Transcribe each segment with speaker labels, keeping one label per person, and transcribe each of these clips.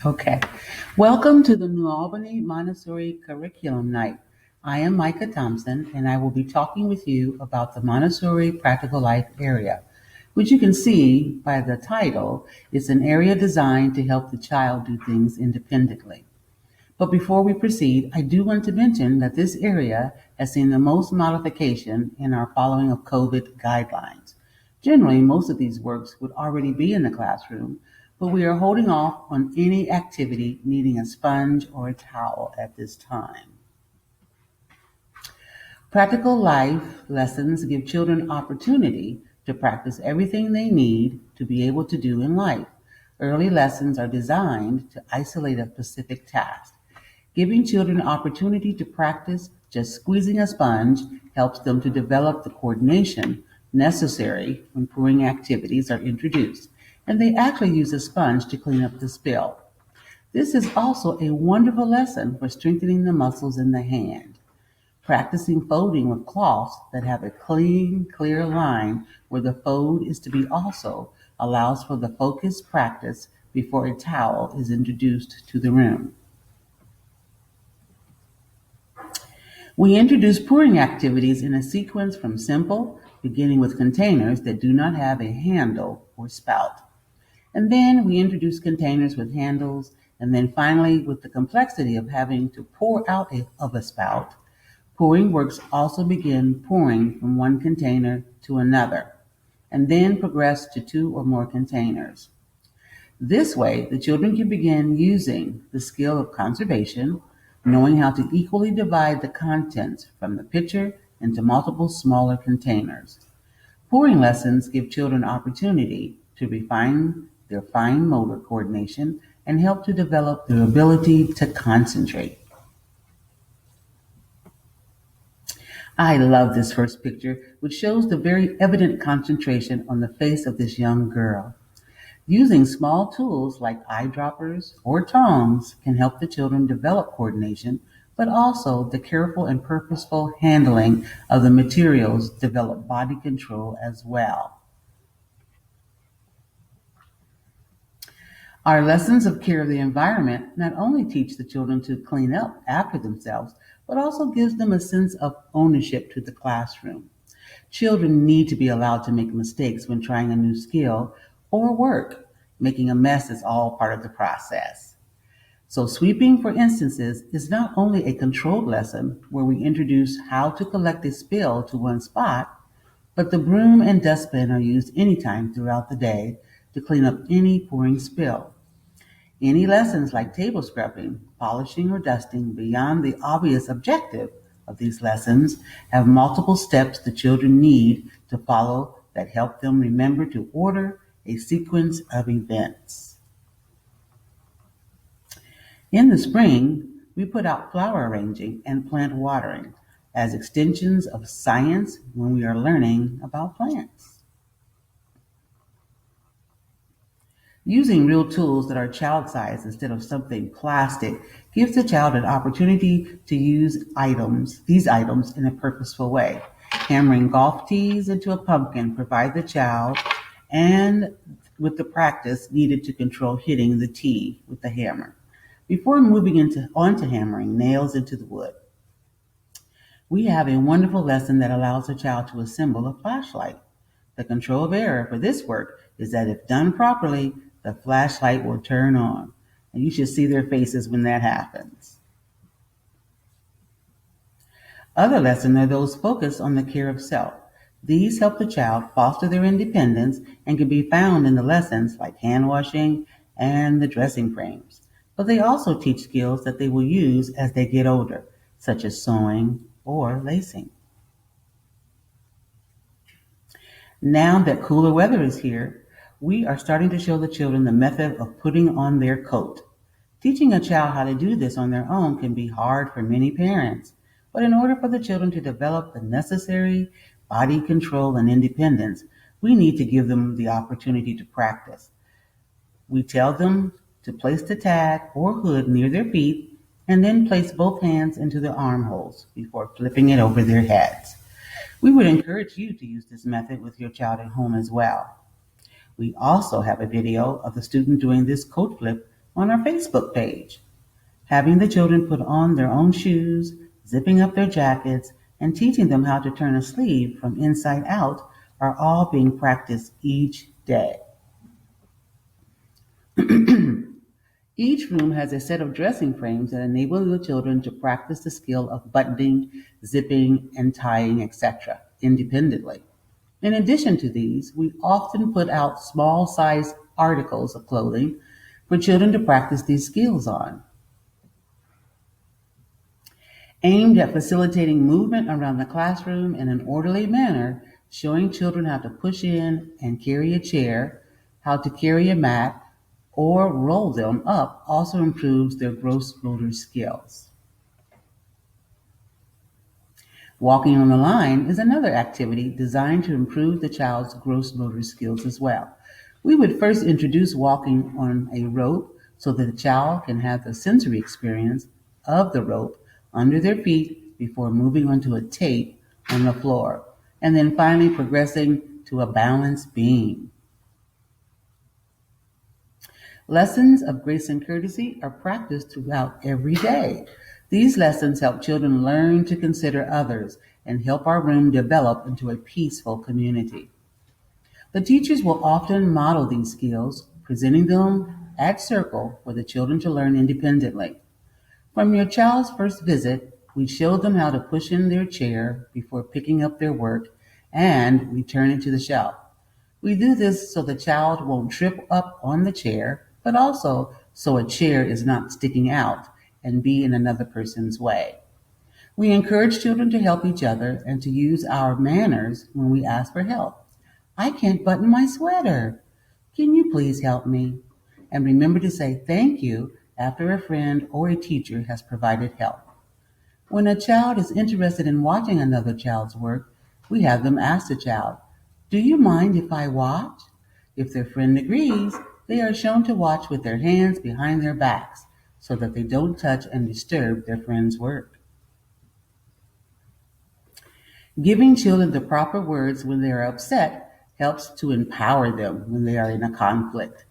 Speaker 1: Okay. Welcome to the New Albany Montessori Curriculum Night. I am Micah Thompson, and I will be talking with you about the Montessori Practical Life area, which you can see by the title. It's an area designed to help the child do things independently. But before we proceed, I do want to mention that this area has seen the most modification in our following of COVID guidelines. Generally, most of these works would already be in the classroom, but we are holding off on any activity needing a sponge or a towel at this time. Practical life lessons give children opportunity to practice everything they need to be able to do in life. Early lessons are designed to isolate a specific task. Giving children opportunity to practice just squeezing a sponge helps them to develop the coordination necessary when pouring activities are introduced, and they actually use a sponge to clean up the spill. This is also a wonderful lesson for strengthening the muscles in the hand. Practicing folding with cloths that have a clean, clear line where the fold is to be also allows for the focused practice before a towel is introduced to the room. We introduce pouring activities in a sequence from simple, beginning with containers that do not have a handle or spout. And then we introduce containers with handles, and then finally, with the complexity of having to pour out of a spout, pouring works also begin pouring from one container to another, and then progress to two or more containers. This way, the children can begin using the skill of conservation, knowing how to equally divide the contents from the pitcher into multiple smaller containers. Pouring lessons give children opportunity to refine their fine motor coordination and help to develop their ability to concentrate. I love this first picture, which shows the very evident concentration on the face of this young girl. Using small tools like eyedroppers or tongs can help the children develop coordination, but also the careful and purposeful handling of the materials develop body control as well. Our lessons of care of the environment not only teach the children to clean up after themselves, but also gives them a sense of ownership to the classroom. Children need to be allowed to make mistakes when trying a new skill or work. Making a mess is all part of the process. So sweeping, for instances, is not only a controlled lesson where we introduce how to collect a spill to one spot, but the broom and dustbin are used anytime throughout the day to clean up any pouring spill. Any lessons like table scrubbing, polishing, or dusting beyond the obvious objective of these lessons have multiple steps the children need to follow that help them remember to order a sequence of events. In the spring, we put out flower arranging and plant watering as extensions of science when we are learning about plants. Using real tools that are child-sized instead of something plastic gives the child an opportunity to use these items in a purposeful way. Hammering golf tees into a pumpkin provides the child and with the practice needed to control hitting the tee with the hammer before moving onto hammering nails into the wood. We have a wonderful lesson that allows a child to assemble a flashlight. The control of error for this work is that if done properly, the flashlight will turn on. And you should see their faces when that happens. Other lessons are those focused on the care of self. These help the child foster their independence and can be found in the lessons like hand washing and the dressing frames. But they also teach skills that they will use as they get older, such as sewing or lacing. Now that cooler weather is here, we are starting to show the children the method of putting on their coat. Teaching a child how to do this on their own can be hard for many parents, but in order for the children to develop the necessary body control and independence, we need to give them the opportunity to practice. We tell them to place the tag or hood near their feet and then place both hands into the armholes before flipping it over their heads. We would encourage you to use this method with your child at home as well. We also have a video of the student doing this coat flip on our Facebook page. Having the children put on their own shoes, zipping up their jackets, and teaching them how to turn a sleeve from inside out are all being practiced each day. Each room has a set of dressing frames that enable the children to practice the skill of buttoning, zipping, and tying, etc., independently. In addition to these, we often put out small sized articles of clothing for children to practice these skills on, aimed at facilitating movement around the classroom in an orderly manner, showing children how to push in and carry a chair, how to carry a mat, or roll them up also improves their gross motor skills. Walking on the line is another activity designed to improve the child's gross motor skills as well. We would first introduce walking on a rope so that the child can have the sensory experience of the rope under their feet before moving onto a tape on the floor, and then finally progressing to a balanced beam. Lessons of grace and courtesy are practiced throughout every day. These lessons help children learn to consider others and help our room develop into a peaceful community. The teachers will often model these skills, presenting them at circle for the children to learn independently. From your child's first visit, we show them how to push in their chair before picking up their work and return it to the shelf. We do this so the child won't trip up on the chair, but also so a chair is not sticking out and be in another person's way. We encourage children to help each other and to use our manners when we ask for help. I can't button my sweater. Can you please help me? And remember to say thank you after a friend or a teacher has provided help. When a child is interested in watching another child's work, we have them ask the child, "Do you mind if I watch?" If their friend agrees, they are shown to watch with their hands behind their backs so that they don't touch and disturb their friend's work. Giving children the proper words when they are upset helps to empower them when they are in a conflict.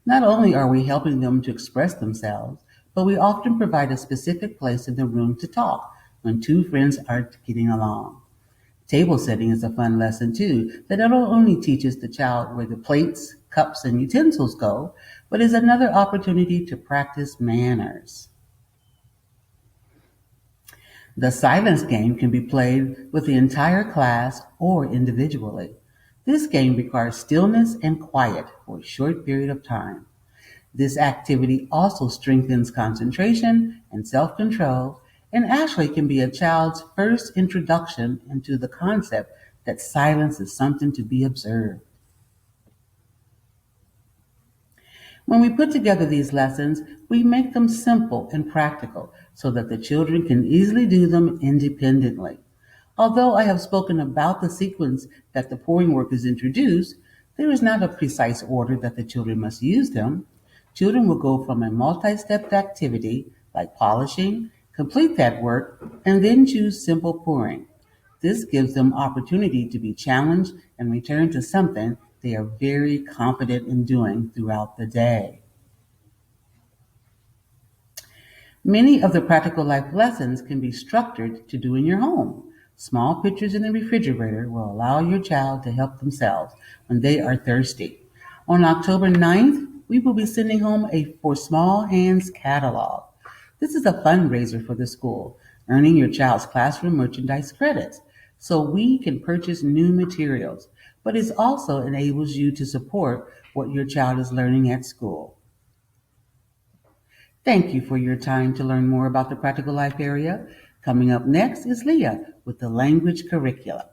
Speaker 1: Not only are we helping them to express themselves, but we often provide a specific place in the room to talk when two friends aren't getting along. Table setting is a fun lesson too that not only teaches the child where the plates, cups, and utensils go, but is another opportunity to practice manners. The silence game can be played with the entire class or individually. This game requires stillness and quiet for a short period of time. This activity also strengthens concentration and self-control and actually can be a child's first introduction into the concept that silence is something to be observed. When we put together these lessons, we make them simple and practical so that the children can easily do them independently. Although I have spoken about the sequence that the pouring work is introduced, there is not a precise order that the children must use them. Children will go from a multi-step activity like polishing, complete that work, and then choose simple pouring. This gives them opportunity to be challenged and return to something they are very confident in doing throughout the day. Many of the practical life lessons can be structured to do in your home. Small pictures in the refrigerator will allow your child to help themselves when they are thirsty. On October 9th, we will be sending home a For Small Hands catalog. This is a fundraiser for the school, earning your child's classroom merchandise credits so we can purchase new materials, but it also enables you to support what your child is learning at school. Thank you for your time to learn more about the practical life area. Coming up next is Leah with the language curriculum.